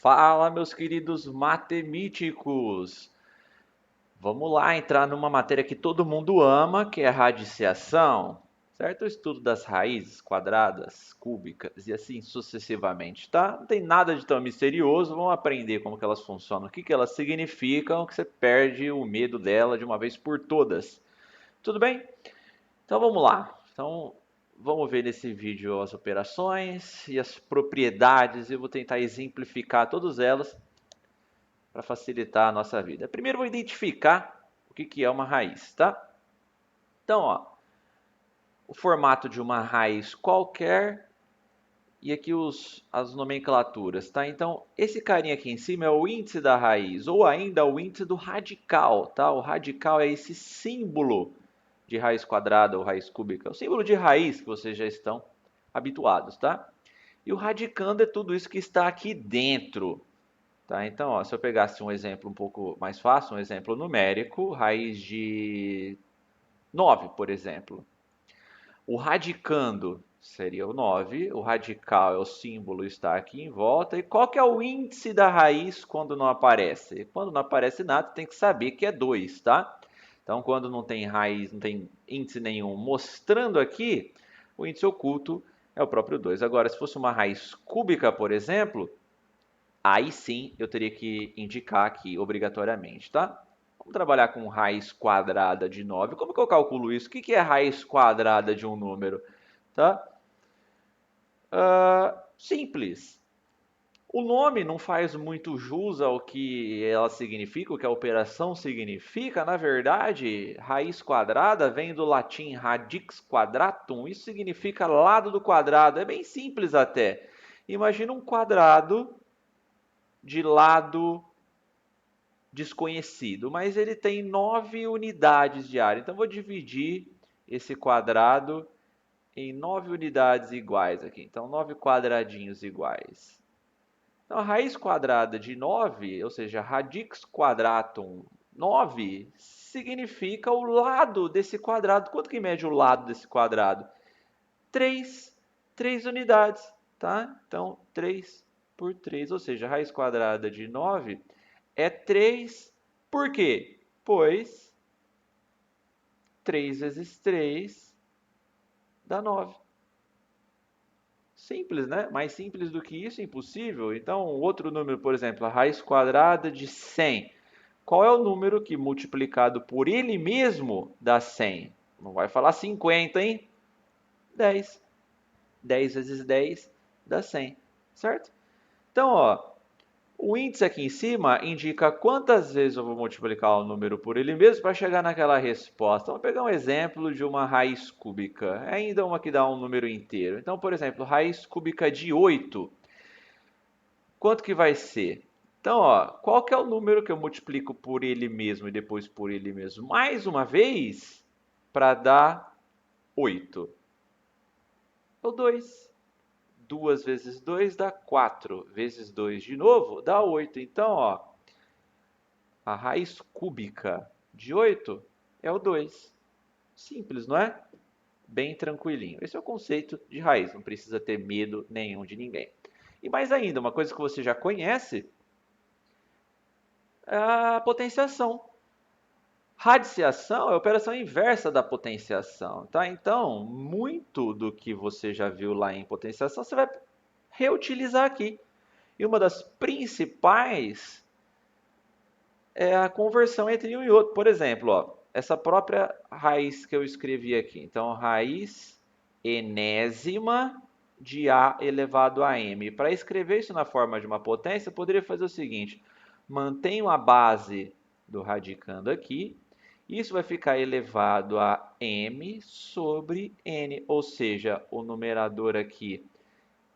Fala, meus queridos matemíticos! Vamos lá entrar numa matéria que todo mundo ama, que é radiciação, certo? O estudo das raízes quadradas, cúbicas e assim sucessivamente, tá? Não tem nada de tão misterioso, vamos aprender como que elas funcionam, o que que elas significam, que você perde o medo dela de uma vez por todas. Tudo bem? Então vamos lá. Então vamos ver nesse vídeo as operações e as propriedades. Eu vou tentar exemplificar todas elas para facilitar a nossa vida. Primeiro vou identificar o que é uma raiz, tá? Então, ó, o formato de uma raiz qualquer e aqui as nomenclaturas, tá? Então, esse carinha aqui em cima é o índice da raiz, ou ainda o índice do radical, tá? O radical é esse símbolo de raiz quadrada ou raiz cúbica, o símbolo de raiz que vocês já estão habituados, tá? E o radicando é tudo isso que está aqui dentro. Tá? Então, ó, se eu pegasse um exemplo um pouco mais fácil, um exemplo numérico, raiz de 9, por exemplo. O radicando seria o 9, o radical é o símbolo, está aqui em volta. E qual que é o índice da raiz quando não aparece? Quando não aparece nada, tem que saber que é 2, tá? Então, quando não tem raiz, não tem índice nenhum mostrando aqui, o índice oculto é o próprio 2. Agora, se fosse uma raiz cúbica, por exemplo, aí sim eu teria que indicar aqui obrigatoriamente, tá? Vamos trabalhar com raiz quadrada de 9. Como que eu calculo isso? O que é raiz quadrada de um número? Tá? Simples. O nome não faz muito jus ao que ela significa, o que a operação significa. Na verdade, raiz quadrada vem do latim radix quadratum. Isso significa lado do quadrado. É bem simples até. Imagina um quadrado de lado desconhecido, mas ele tem 9 unidades de área. Então, vou dividir esse quadrado em 9 unidades iguais aqui. Então, 9 quadradinhos iguais. Então, a raiz quadrada de 9, ou seja, radix quadratum 9, significa o lado desse quadrado. Quanto que mede o lado desse quadrado? 3, 3 unidades, tá? Então, 3 por 3, ou seja, a raiz quadrada de 9 é 3. Por quê? Pois 3 vezes 3 dá 9. Simples, né? Mais simples do que isso, impossível. Então, outro número, por exemplo, a raiz quadrada de 100. Qual é o número que multiplicado por ele mesmo dá 100? Não vai falar 50, hein? 10. 10 vezes 10 dá 100, certo? Então, ó, o índice aqui em cima indica quantas vezes eu vou multiplicar o número por ele mesmo para chegar naquela resposta. Vamos pegar um exemplo de uma raiz cúbica, é ainda uma que dá um número inteiro. Então, por exemplo, raiz cúbica de 8, quanto que vai ser? Então, ó, qual que é o número que eu multiplico por ele mesmo e depois por ele mesmo? Mais uma vez, para dar 8. É o 2. 2 vezes 2 dá 4, vezes 2 de novo dá 8. Então, ó, a raiz cúbica de 8 é o 2. Simples, não é? Bem tranquilinho. Esse é o conceito de raiz, não precisa ter medo nenhum de ninguém. E mais ainda, uma coisa que você já conhece é a potenciação. Radiciação é a operação inversa da potenciação, tá? Então, muito do que você já viu lá em potenciação, você vai reutilizar aqui. E uma das principais é a conversão entre um e outro. Por exemplo, ó, essa própria raiz que eu escrevi aqui. Então, raiz enésima de A elevado a M. Para escrever isso na forma de uma potência, eu poderia fazer o seguinte: mantenho a base do radicando aqui. Isso vai ficar elevado a M sobre N, ou seja, o numerador aqui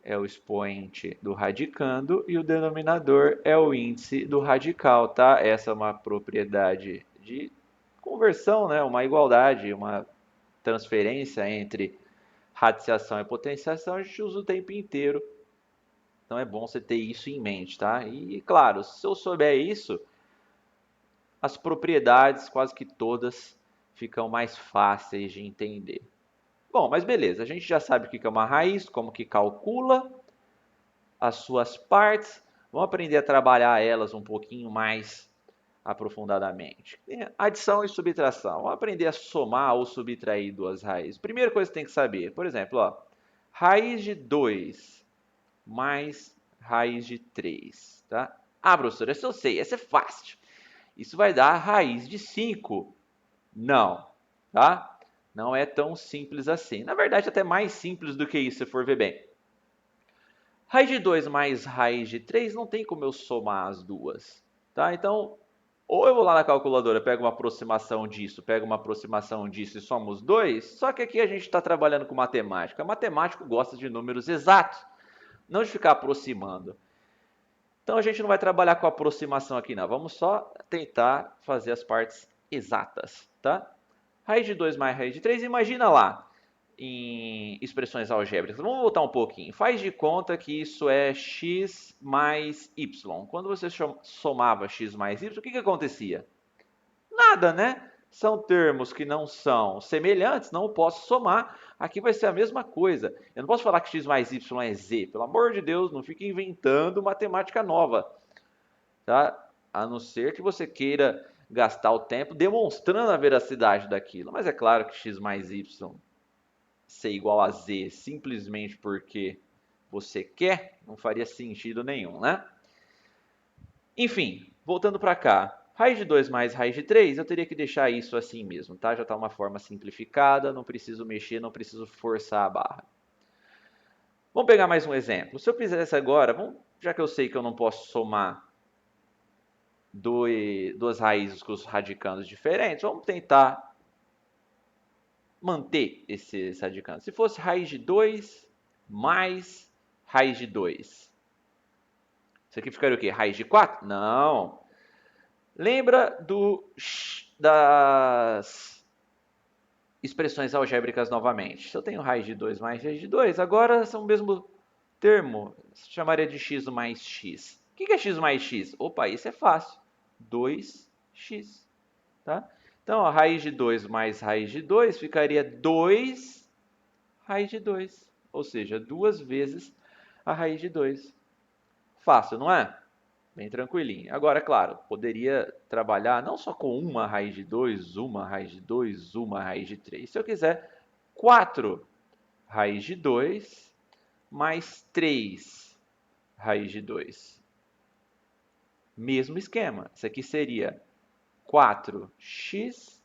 é o expoente do radicando e o denominador é o índice do radical, tá? Essa é uma propriedade de conversão, né? Uma igualdade, uma transferência entre radiciação e potenciação, a gente usa o tempo inteiro. Então é bom você ter isso em mente, tá? E claro, se eu souber isso, as propriedades quase que todas ficam mais fáceis de entender. Bom, mas beleza, a gente já sabe o que é uma raiz, como que calcula as suas partes. Vamos aprender a trabalhar elas um pouquinho mais aprofundadamente. Adição e subtração. Vamos aprender a somar ou subtrair duas raízes. Primeira coisa que você tem que saber, por exemplo, ó, raiz de 2 mais raiz de 3. Tá? Ah, professor, essa eu sei, essa é fácil. Isso vai dar raiz de 5. Não, tá? Não é tão simples assim. Na verdade, até mais simples do que isso, se for ver bem. Raiz de 2 mais raiz de 3 não tem como eu somar as duas. Tá? Então, ou eu vou lá na calculadora, pego uma aproximação disso, pego uma aproximação disso e somo os dois, só que aqui a gente está trabalhando com matemática. Matemático gosta de números exatos, não de ficar aproximando. Então a gente não vai trabalhar com aproximação aqui não, vamos só tentar fazer as partes exatas, tá? Raiz de 2 mais raiz de 3, imagina lá, em expressões algébricas. Vamos voltar um pouquinho. Faz de conta que isso é x mais y. Quando você somava x mais y, o que acontecia? Nada, né? São termos que não são semelhantes, não posso somar. Aqui vai ser a mesma coisa. Eu não posso falar que x mais y é z. Pelo amor de Deus, não fique inventando matemática nova. Tá? A não ser que você queira gastar o tempo demonstrando a veracidade daquilo. Mas é claro que x mais y ser igual a z simplesmente porque você quer, não faria sentido nenhum, né? Enfim, voltando para cá. Raiz de 2 mais raiz de 3, eu teria que deixar isso assim mesmo, tá? Já está uma forma simplificada, não preciso mexer, não preciso forçar a barra. Vamos pegar mais um exemplo. Se eu fizesse agora, já que eu sei que eu não posso somar duas raízes com os radicandos diferentes, vamos tentar manter esses radicandos. Se fosse raiz de 2 mais raiz de 2. Isso aqui ficaria o quê? Raiz de 4? Não. Lembra das expressões algébricas novamente. Se eu tenho raiz de 2 mais raiz de 2, agora são o mesmo termo. Se chamaria de x mais x. O que é x mais x? Opa, isso é fácil. 2x. Tá? Então, a raiz de 2 mais raiz de 2 ficaria 2 raiz de 2. Ou seja, 2 vezes a raiz de 2. Fácil, não é? Bem tranquilinho. Agora, claro, poderia trabalhar não só com uma raiz de 2, uma raiz de 2, uma raiz de 3. Se eu quiser 4 raiz de 2 mais 3 raiz de 2. Mesmo esquema. Isso aqui seria 4x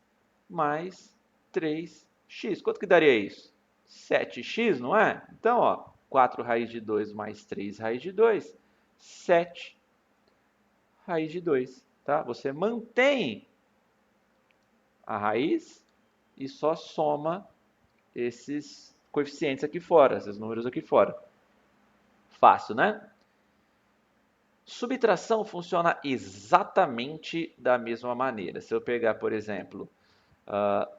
mais 3x. Quanto que daria isso? 7x, não é? Então, ó, 4 raiz de 2 mais 3 raiz de 2, 7 raiz de 2. Tá? Você mantém a raiz e só soma esses coeficientes aqui fora, esses números aqui fora. Fácil, né? Subtração funciona exatamente da mesma maneira. Se eu pegar, por exemplo,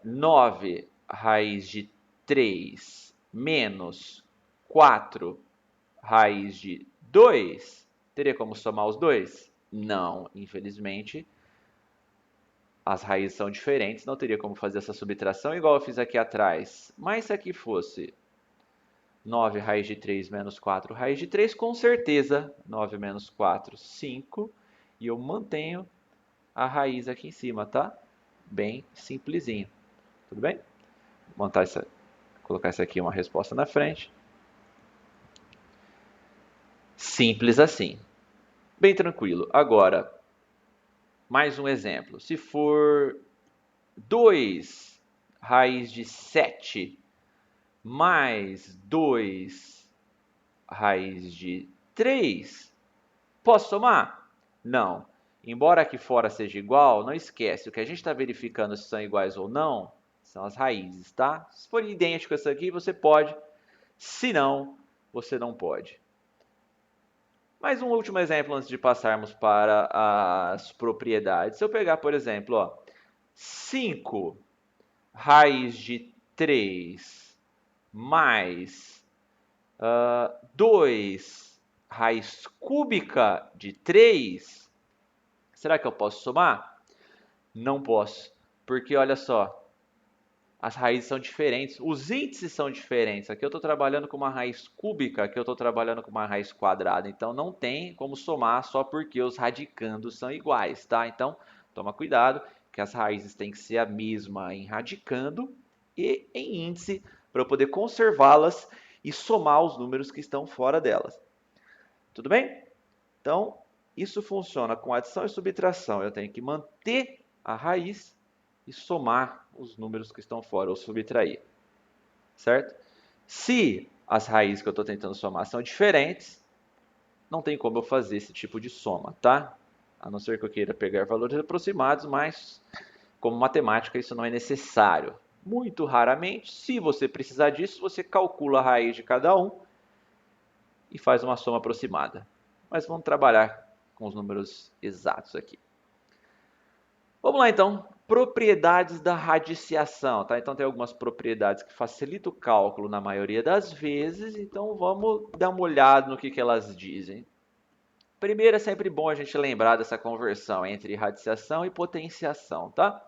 9 raiz de 3 menos 4 raiz de 2, teria como somar os dois? Não, infelizmente. As raízes são diferentes, não teria como fazer essa subtração igual eu fiz aqui atrás. Mas se aqui fosse 9 raiz de 3 menos 4 raiz de 3, com certeza 9 menos 4, 5. E eu mantenho a raiz aqui em cima, tá? Bem simplesinho. Tudo bem? Vou colocar essa aqui uma resposta na frente. Simples assim. Bem tranquilo. Agora, mais um exemplo. Se for 2 raiz de 7 mais 2 raiz de 3, posso somar? Não. Embora aqui fora seja igual, não esquece, o que a gente está verificando se são iguais ou não, são as raízes, tá? Se for idêntico a essa aqui, você pode. Se não, você não pode. Mais um último exemplo antes de passarmos para as propriedades. Se eu pegar, por exemplo, ó, 5 raiz de 3 mais 2 raiz cúbica de 3, será que eu posso somar? Não posso, porque olha só, as raízes são diferentes, os índices são diferentes. Aqui eu estou trabalhando com uma raiz cúbica, aqui eu estou trabalhando com uma raiz quadrada. Então não tem como somar só porque os radicandos são iguais, tá? Então toma cuidado que as raízes têm que ser a mesma em radicando e em índice para eu poder conservá-las e somar os números que estão fora delas. Tudo bem? Então isso funciona com adição e subtração. Eu tenho que manter a raiz e somar os números que estão fora, ou subtrair, certo? Se as raízes que eu estou tentando somar são diferentes, não tem como eu fazer esse tipo de soma, tá? A não ser que eu queira pegar valores aproximados, mas como matemática isso não é necessário. Muito raramente, se você precisar disso, você calcula a raiz de cada um e faz uma soma aproximada. Mas vamos trabalhar com os números exatos aqui. Vamos lá então, propriedades da radiciação, tá? Então tem algumas propriedades que facilitam o cálculo na maioria das vezes, então vamos dar uma olhada no que elas dizem. Primeiro, é sempre bom a gente lembrar dessa conversão entre radiciação e potenciação, tá?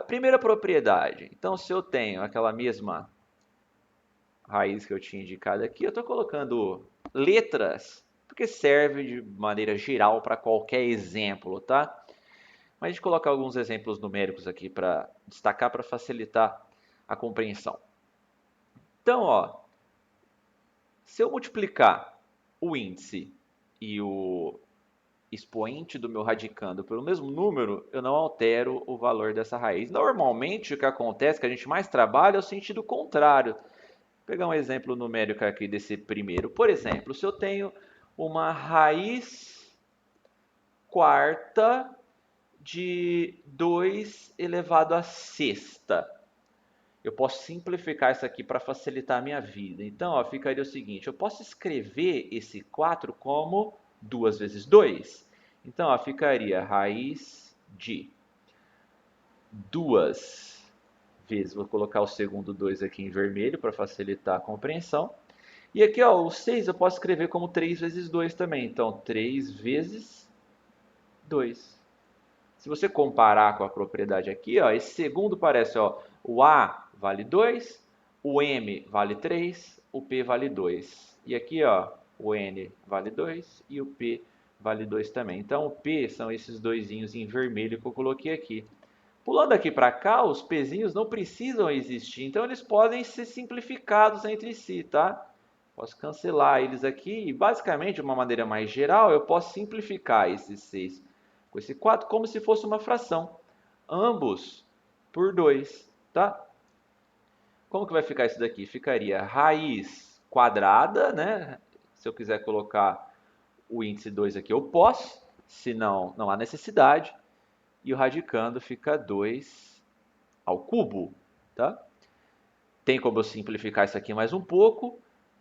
Primeira propriedade, então se eu tenho aquela mesma raiz que eu tinha indicado aqui, eu estou colocando letras, porque serve de maneira geral para qualquer exemplo, tá? Mas a gente coloca alguns exemplos numéricos aqui para destacar, para facilitar a compreensão. Então, ó, se eu multiplicar o índice e o expoente do meu radicando pelo mesmo número, eu não altero o valor dessa raiz. Normalmente, o que acontece, que a gente mais trabalha, é o sentido contrário. Vou pegar um exemplo numérico aqui desse primeiro. Por exemplo, se eu tenho uma raiz quarta de 2 elevado à sexta. Eu posso simplificar isso aqui para facilitar a minha vida. Então, ó, ficaria o seguinte, eu posso escrever esse 4 como 2 vezes 2. Então, ó, ficaria raiz de 2 vezes, vou colocar o segundo 2 aqui em vermelho para facilitar a compreensão. E aqui, ó, o 6 eu posso escrever como 3 vezes 2 também. Então, 3 vezes 2. Se você comparar com a propriedade aqui, ó, esse segundo parece, ó, o A vale 2, o M vale 3, o P vale 2. E aqui, ó, o N vale 2 e o P vale 2 também. Então, o P são esses doisinhos em vermelho que eu coloquei aqui. Pulando aqui para cá, os Pzinhos não precisam existir, então eles podem ser simplificados entre si, tá? Posso cancelar eles aqui e, basicamente, de uma maneira mais geral, eu posso simplificar esses 6 com esse 4 como se fosse uma fração. Ambos por 2, tá? Como que vai ficar isso daqui? Ficaria raiz quadrada, né? Se eu quiser colocar o índice 2 aqui, eu posso. Se não, não há necessidade. E o radicando fica 2 ao cubo, tá? Tem como eu simplificar isso aqui mais um pouco,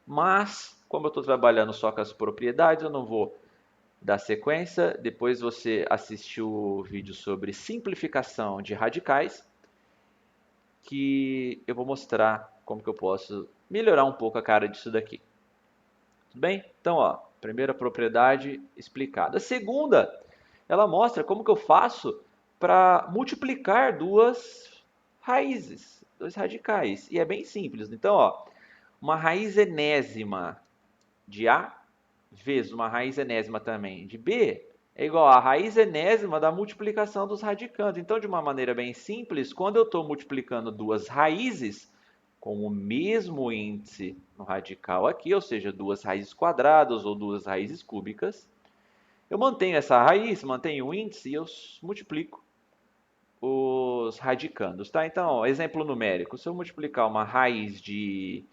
mas como eu estou trabalhando só com as propriedades, eu não vou dar sequência. Depois você assistiu o vídeo sobre simplificação de radicais, que eu vou mostrar como que eu posso melhorar um pouco a cara disso daqui. Tudo bem? Então, ó, primeira propriedade explicada. A segunda, ela mostra como que eu faço para multiplicar duas raízes, dois radicais. E é bem simples. Então, ó, uma raiz enésima de A vezes uma raiz enésima também de B é igual a raiz enésima da multiplicação dos radicandos. Então, de uma maneira bem simples, quando eu estou multiplicando duas raízes com o mesmo índice no radical aqui, ou seja, duas raízes quadradas ou duas raízes cúbicas, eu mantenho essa raiz, mantenho o índice e eu multiplico os radicandos, tá? Então, ó, exemplo numérico, se eu multiplicar uma raiz de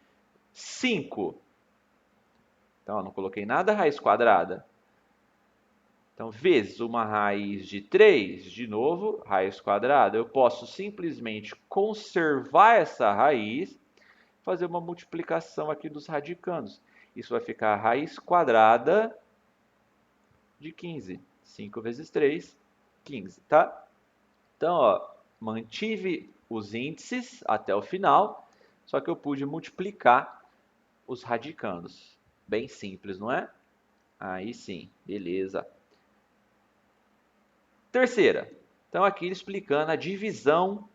5, então ó, não coloquei nada raiz quadrada, então, vezes uma raiz de 3, de novo, raiz quadrada, eu posso simplesmente conservar essa raiz, fazer uma multiplicação aqui dos radicandos. Isso vai ficar raiz quadrada de 15. 5 vezes 3, 15, tá? Então, ó, mantive os índices até o final, só que eu pude multiplicar os radicandos. Bem simples, não é? Aí sim, beleza. Terceira, então aqui explicando a divisão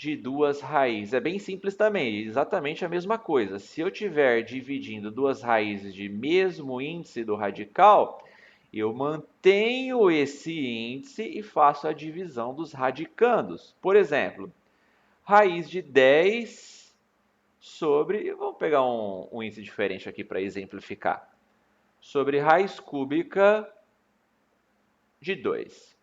de duas raízes. É bem simples também, exatamente a mesma coisa. Se eu estiver dividindo duas raízes de mesmo índice do radical, eu mantenho esse índice e faço a divisão dos radicandos. Por exemplo, raiz de 10 sobre... Vamos pegar um índice diferente aqui para exemplificar. Sobre raiz cúbica de 2.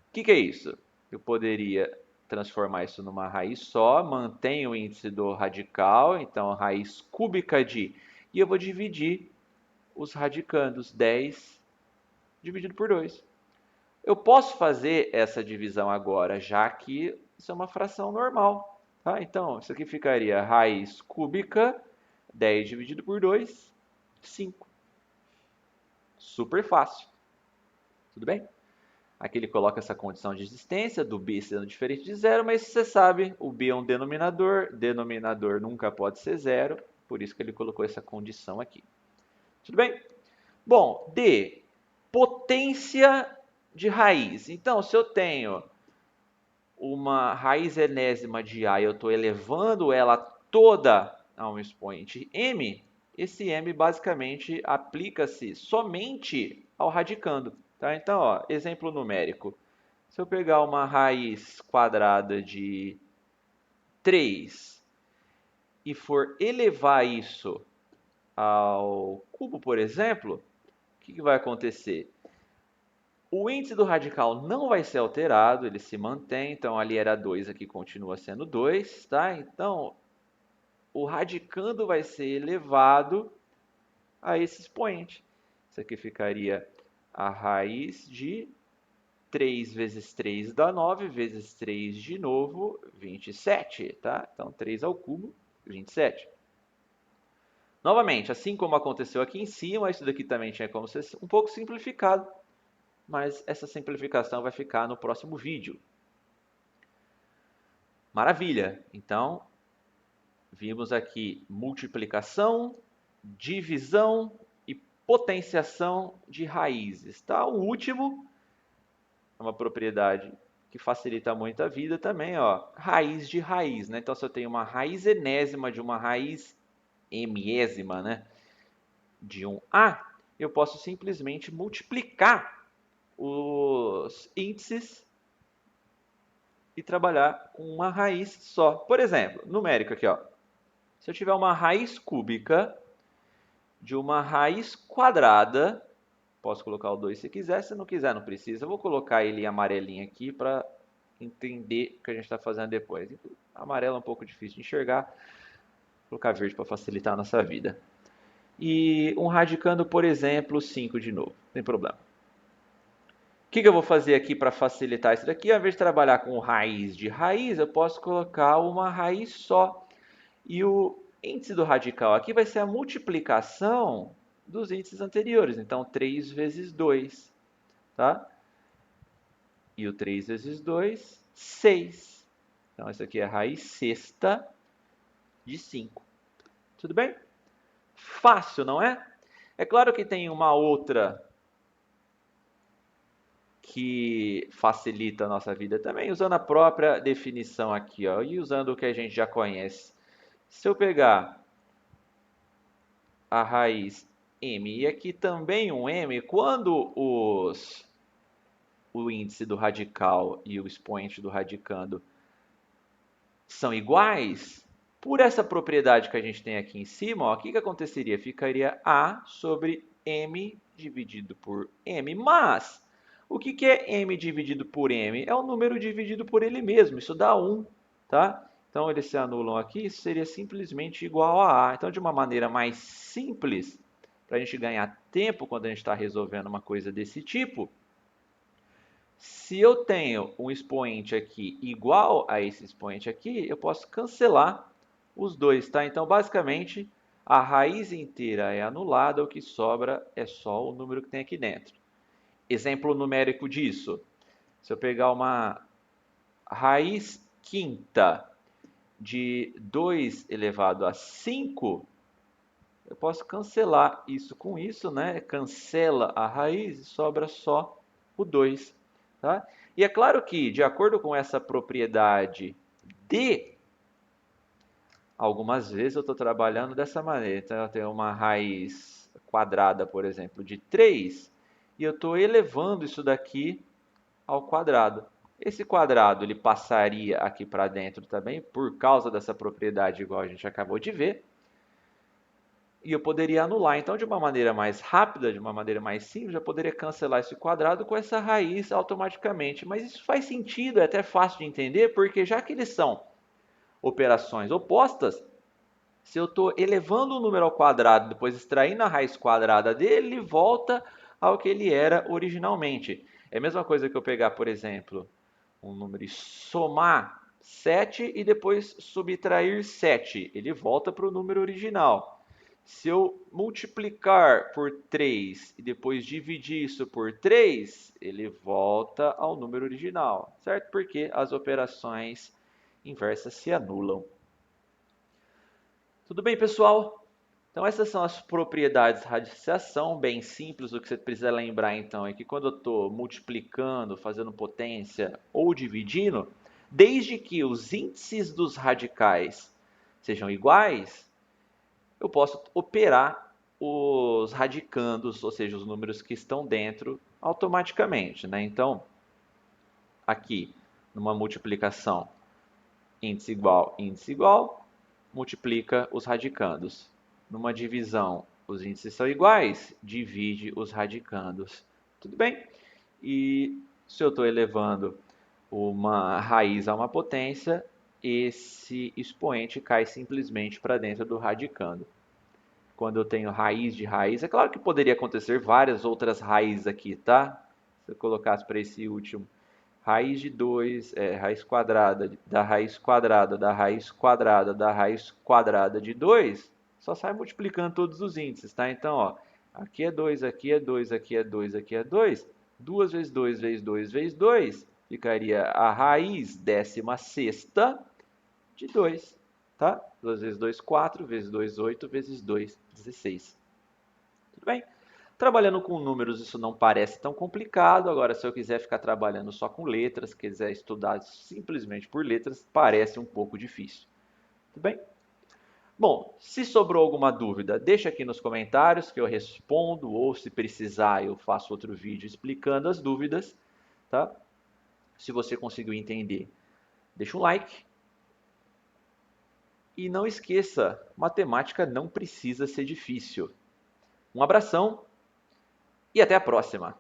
O que é isso? Eu poderia transformar isso numa raiz só, mantenho o índice do radical, então raiz cúbica de... E eu vou dividir os radicandos, 10 dividido por 2. Eu posso fazer essa divisão agora, já que isso é uma fração normal. Tá? Então, isso aqui ficaria raiz cúbica, 10 dividido por 2, 5. Super fácil. Tudo bem? Aqui ele coloca essa condição de existência do b sendo diferente de zero, mas você sabe, o b é um denominador nunca pode ser zero, por isso que ele colocou essa condição aqui. Tudo bem? Bom, D, potência de raiz. Então, se eu tenho uma raiz enésima de A e eu estou elevando ela toda a um expoente m, esse m basicamente aplica-se somente ao radicando. Tá? Então, ó, exemplo numérico. Se eu pegar uma raiz quadrada de 3 e for elevar isso ao cubo, por exemplo, o que vai acontecer? O índice do radical não vai ser alterado, ele se mantém, então ali era 2, aqui continua sendo 2, tá? Então, o radicando vai ser elevado a esse expoente. Isso aqui ficaria a raiz de 3 vezes 3 dá 9, vezes 3 de novo, 27, tá? Então, 3 ao cubo, 27. Novamente, assim como aconteceu aqui em cima, isso daqui também tinha como ser um pouco simplificado, mas essa simplificação vai ficar no próximo vídeo. Maravilha! Então, vimos aqui multiplicação, divisão e potenciação de raízes. Tá? O último é uma propriedade que facilita muito a vida também, ó, raiz de raiz. Né? Então, se eu tenho uma raiz enésima de uma raiz mésima, né, de um A, eu posso simplesmente multiplicar os índices e trabalhar com uma raiz só. Por exemplo, numérico aqui, ó. Se eu tiver uma raiz cúbica de uma raiz quadrada, posso colocar o 2 se quiser, se não quiser não precisa. Eu vou colocar ele em amarelinho aqui para entender o que a gente está fazendo depois. Amarelo é um pouco difícil de enxergar, vou colocar verde para facilitar a nossa vida. E um radicando, por exemplo, 5 de novo, não tem problema. O que eu vou fazer aqui para facilitar isso daqui? Ao invés de trabalhar com raiz de raiz, eu posso colocar uma raiz só. E o índice do radical aqui vai ser a multiplicação dos índices anteriores. Então, 3 vezes 2. Tá? E o 3 vezes 2, 6. Então, isso aqui é a raiz sexta de 5. Tudo bem? Fácil, não é? É claro que tem uma outra que facilita a nossa vida também, usando a própria definição aqui, ó, e usando o que a gente já conhece. Se eu pegar a raiz m e aqui também um m, quando o índice do radical e o expoente do radicando são iguais, por essa propriedade que a gente tem aqui em cima, ó, o que aconteceria? Ficaria a sobre m dividido por m, mas o que é m dividido por m? É o número dividido por ele mesmo, isso dá 1, tá? Então, eles se anulam aqui, isso seria simplesmente igual a A. Então, de uma maneira mais simples, para a gente ganhar tempo quando a gente está resolvendo uma coisa desse tipo, se eu tenho um expoente aqui igual a esse expoente aqui, eu posso cancelar os dois, tá? Então, basicamente, a raiz inteira é anulada, o que sobra é só o número que tem aqui dentro. Exemplo numérico disso. Se eu pegar uma raiz quinta de 2 elevado a 5, eu posso cancelar isso com isso, né? Cancela a raiz e sobra só o 2. Tá? E é claro que, de acordo com essa propriedade D, algumas vezes eu estou trabalhando dessa maneira. Então, eu tenho uma raiz quadrada, por exemplo, de 3, e eu estou elevando isso daqui ao quadrado. Esse quadrado ele passaria aqui para dentro também, por causa dessa propriedade igual a gente acabou de ver. E eu poderia anular. Então, de uma maneira mais rápida, de uma maneira mais simples, eu poderia cancelar esse quadrado com essa raiz automaticamente. Mas isso faz sentido, é até fácil de entender, porque já que eles são operações opostas, se eu estou elevando o número ao quadrado, depois extraindo a raiz quadrada dele, ele volta ao que ele era originalmente. É a mesma coisa que eu pegar, por exemplo, um número e somar 7 e depois subtrair 7. Ele volta para o número original. Se eu multiplicar por 3 e depois dividir isso por 3, ele volta ao número original, certo? Porque as operações inversas se anulam. Tudo bem, pessoal? Então essas são as propriedades de radiciação, bem simples. O que você precisa lembrar então é que quando eu estou multiplicando, fazendo potência ou dividindo, desde que os índices dos radicais sejam iguais, eu posso operar os radicandos, ou seja, os números que estão dentro, automaticamente, né? Então, aqui, numa multiplicação, índice igual, multiplica os radicandos. Numa divisão, os índices são iguais, divide os radicandos. Tudo bem? E se eu estou elevando uma raiz a uma potência, esse expoente cai simplesmente para dentro do radicando. Quando eu tenho raiz de raiz, é claro que poderia acontecer várias outras raízes aqui, tá? Se eu colocasse para esse último, raiz de 2, raiz quadrada da raiz quadrada da raiz quadrada da raiz quadrada de 2, só sai multiplicando todos os índices, tá? Então, ó, aqui é 2, aqui é 2, aqui é 2, aqui é 2, 2 vezes 2 vezes 2 vezes 2, ficaria a raiz 16ª de 2, tá? 2 vezes 2, 4, vezes 2, 8, vezes 2, 16. Tudo bem? Trabalhando com números, isso não parece tão complicado. Agora, se eu quiser ficar trabalhando só com letras, quiser estudar simplesmente por letras, parece um pouco difícil. Tudo bem? Bom, se sobrou alguma dúvida, deixa aqui nos comentários que eu respondo, ou se precisar, eu faço outro vídeo explicando as dúvidas, tá? Se você conseguiu entender, deixa um like. E não esqueça, matemática não precisa ser difícil. Um abração e até a próxima!